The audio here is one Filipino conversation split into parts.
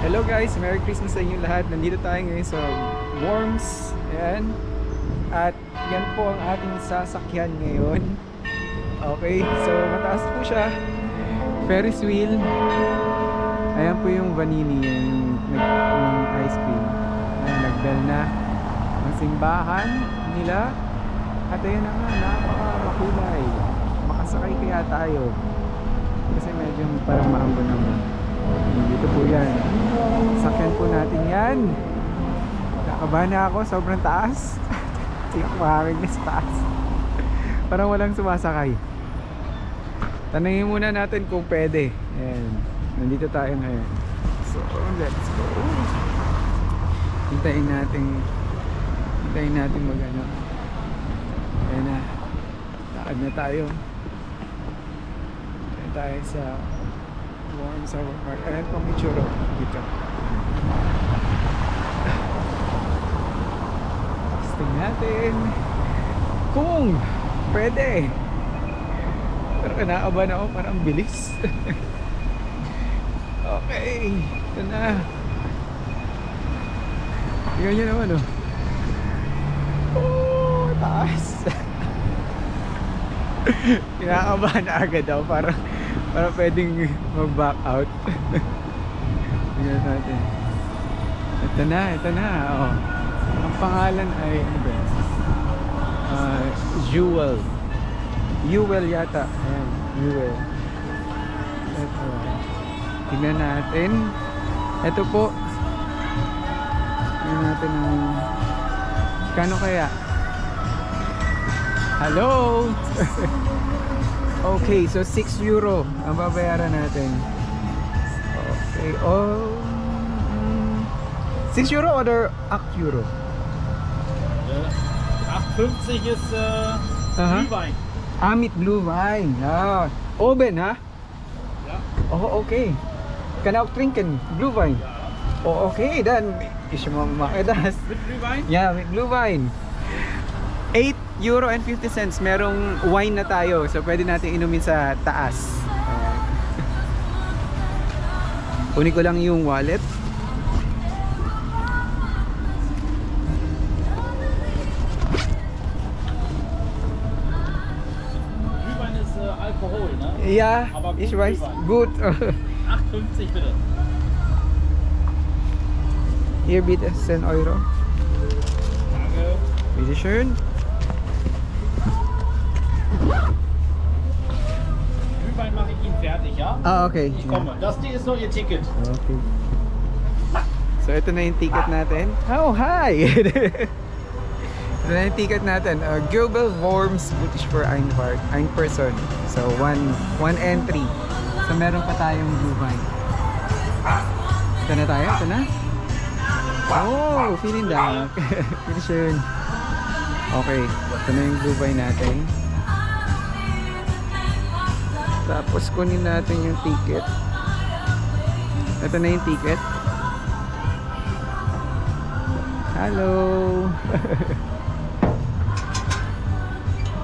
Hello guys, Merry Christmas sa inyo lahat. Nandito tayo ngayon sa Worms. Ayan. At yan po ang ating sasakyan ngayon. Okay, so mataas po siya. Ferris wheel. Ayan po yung vanini, yung ice cream. Ayan, nag-bell na ang simbahan nila. At ayun na nga, napaka-makulay. Makasakay kaya tayo. Kasi medyo parang maambon naman. Dito po yan. Sakyan po natin yan. Nakabahan na ako, sobrang taas. Tiyak makakagis taas. Parang walang sumasakay. Tanungin muna natin kung pwede. Ayan. Nandito tayo ngayon. So, let's go. Hintayin natin mag-ano. Ayan na. Lakad na tayo. Ayan tayo sa Worms Sour Park. Ayan pang itsura dito. Testing natin kung pwede. Pero kinakabahan ako, parang bilis. Okay, ito na. Tingnan nyo naman oh. Oh, taas. Kinakabahan na agad ako, parang pwedeng mag-back out. Tingnan natin. Ito na. Oh. Ang pangalan ay Jewel. Jewel yata. Ayan, Jewel. Ito. Tingnan natin. Ito po. Tingnan natin ang kano kaya? Hello. Okay, so 6 euro ang babayaran natin. Okay, 6 euro oder 8 euro? 8,50 ist Glühwein. Mit blue wine. Ja. Oben, ha? Ja. Oh, okay. Kann auch trinken, blue wine. Oh, okay, dann ich mache das. Mit Glühwein? Ja, mit blue wine. 8 euro and 50 cents. Merong wine na tayo. So pwede natin inumin sa taas. Kunin ko lang yung wallet. Glühwein ist Alkohol, ne? Ja, Aber gut, ich weiß. Glühwein. Gut. 8,50 bitte. Hier bitte 10 euro. Danke. Bitte schön. Glühwein mache ich Ihnen fertig, ja? Ah, okay. Ich komme. Das Ding ist noch Ihr Ticket. Okay. So ito na yung ticket natin. Oh, hi! Ito na yung ticket natin. Global Worms British for ein person. So one entry. So meron pa tayong Dubai. Ito na tayo? Ito na? Oh, vielen Dank. Bitte schön. Okay, ito na yung Dubai natin. Tapos kunin natin yung ticket. Ito na yung ticket. Hello.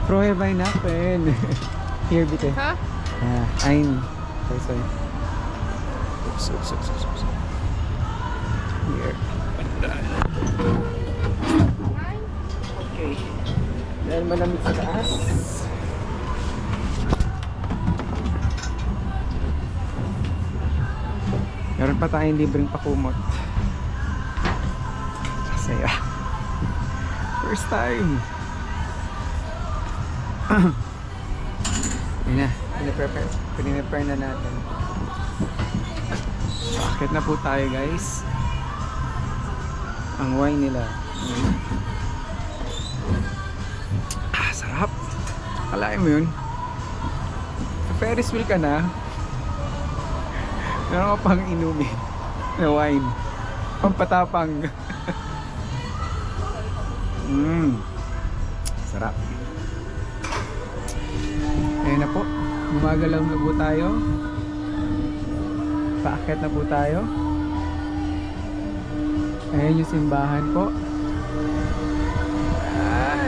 Frohe Weihnachten. Here bitte. Ha? Ein. Sorry. Oops. Here. Okay. Dahil malamig sa taas. Meron pa tayong libreng pakumot. Saya. First time. Yun na. Piniprepare na natin. Bakit na po tayo guys. Ang wine nila. Sarap. Kalain mo yun. Ferris wheel ka na. Meron ka pang inumin na wine. Pampatapang. Sarap. Ayun na po. Gumagalaw na po tayo. Paakyat na po tayo. Ayun yung simbahan po.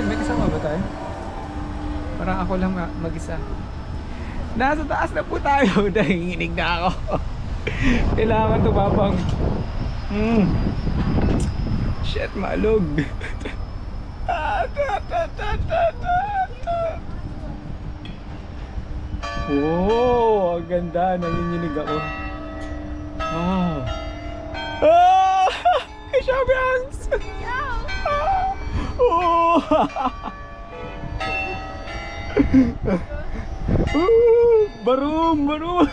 May kasama ba tayo? Parang ako lang mag-isa. Nasa taas na po tayo. Nanginginig na ako. Kailangan tumabang. Shit, malog. Oh, ang ganda. Nanginginig ako. Ah. Ah! Shabyangs! Oh! Barum, barum.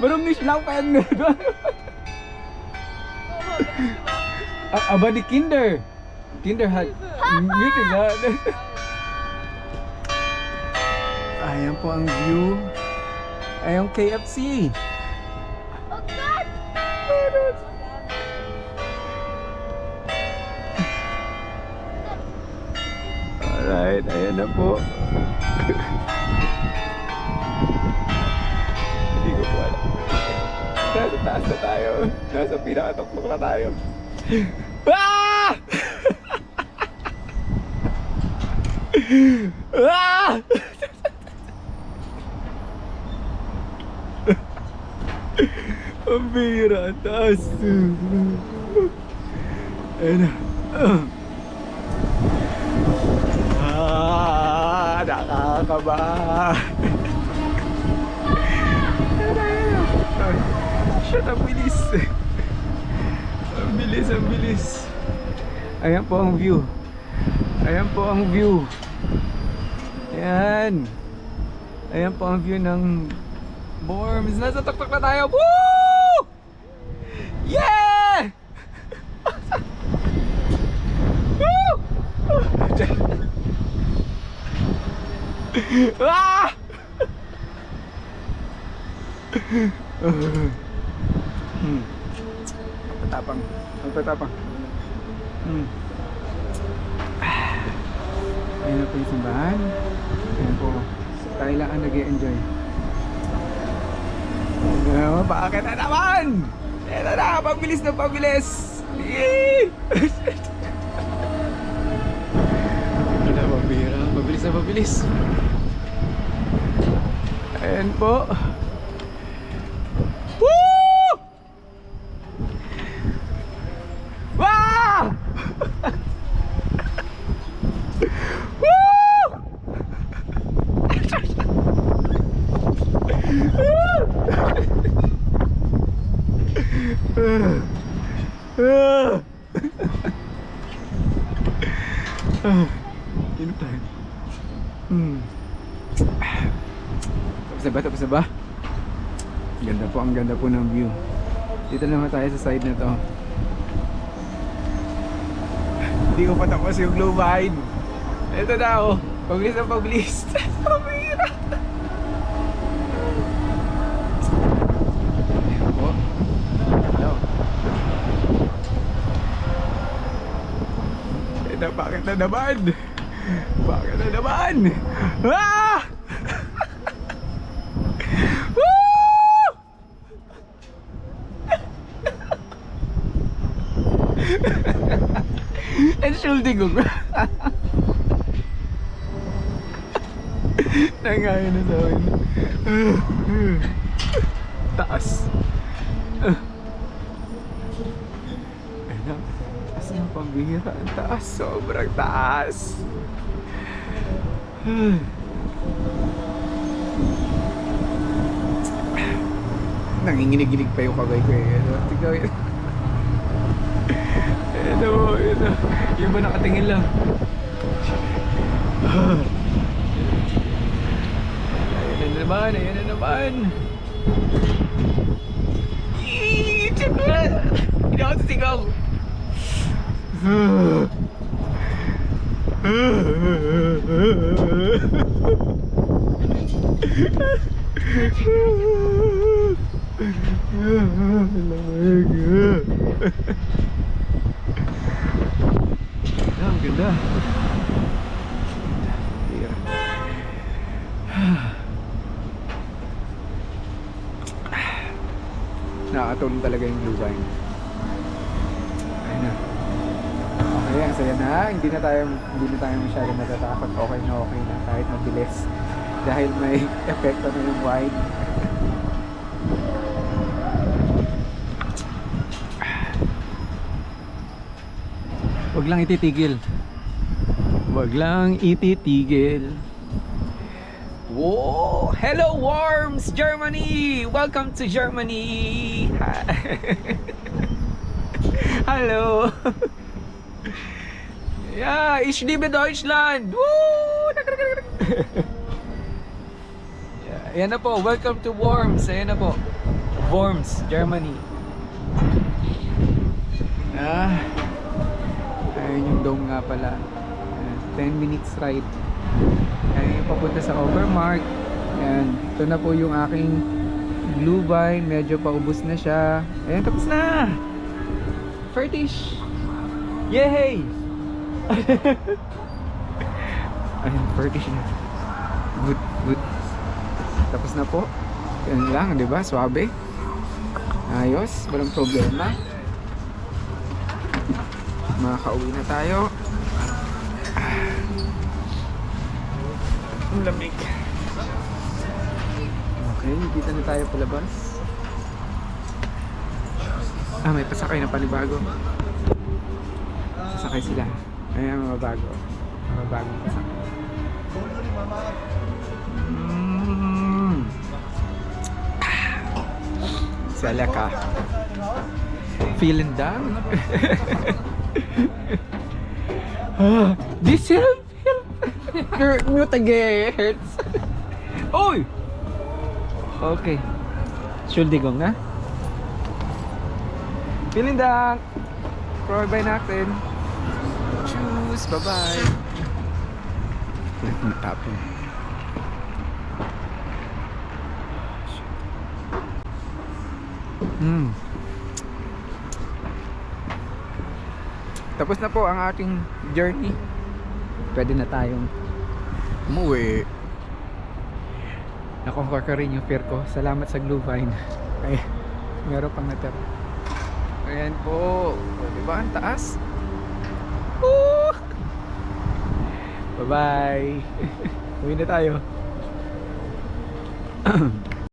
Barum nicht laufen. Aber die Kinder hat mitgegangen. Ayan po ang view. Ayan KFC. Oh God! Alright, ayan na po. Hindi ko po alam. Nasa taas na tayo. Nasa pinakatuktok na tayo. Ah! Ah! Ang bihira, ang taas. Ayan na. Nakakaba. Shit, ang bilis. Ang bilis, ang bilis. Ayan po ang view. Ayan po ang view. Ayan. Ayan po ang view ng Worms. Nasa tuktok na tayo. Woo! Yeah! Woo! Ah! Patapang. Patapang. Ayan na po yung simbahan. Ayan po. Tayo lang ang nag-i-enjoy. Bakit na naman? Ito na, pabilis na pabilis. Yee! Ito na, pabira. Pabilis na pabilis. Ayan po. Woo! Wow! Woo! Inom tayo. Tapos na ba? Ang ganda po ng view. Dito naman tayo sa side na to. Hindi ko pa tapos yung glow behind. Ito na oh. Pabilis na pabilis. Pabira. Ayan po. Hello. Ito, bakit na naman? Bakit na naman? Ah! Woo! Entschuldigung. Nangayon na sa akin. Taas. Ayun. Taas ng pambihira. Ang taas. Sobrang taas. Nanginginig-ginig pa yung kamay ko eh. Tignan yun. Ayun. Yung ba nakatingin lang? Ayan na naman. Hindi ako sisigaw. Ang ganda. Nakakatulong talaga yung blue vine. Ayun na. Okay, ang saya na. Hindi na tayo masyadong natatakot. Okay na kahit mabilis. Dahil may epekto na yung wine. Wag lang ititigil. Wag lang ititigil. Whoa! Hello Worms, Germany! Welcome to Germany! Hello! Yeah, ich liebe Deutschland! Woo! Yeah, ayan na po, welcome to Worms. Ayan na po. Worms, Germany. Ayun yung dome nga pala. 10 minutes ride. Ayun yung papunta sa Overmark. Ayan, ito na po yung aking Glühwein. Medyo paubos na siya. Ayan, tapos na! Fertig! Yay! Ayun, fertig na. Good, good. Tapos na po. Yan lang, di ba? Swabe. Ayos, walang problema. Makakauwi na tayo. Ang lamig. Okay, dito na tayo palabas. May pasakay na panibago. Sasakay sila. Ayan, mga bago. Mga bagong pasakay. Sala ka. Feeling down? This help! Mute again, hurts. Oy! Okay. Schuldigung na. Feeling down. Bye natin. Tschüss. Bye-bye. Tapon. Tapos na po ang ating journey. Pwede na tayong umuwi. Nakonquer ko rin yung fear ko. Salamat sa Glühwein. Ay, meron pang natira. Ayan po. Diba ang taas? Woo! Bye bye. Uwi na tayo.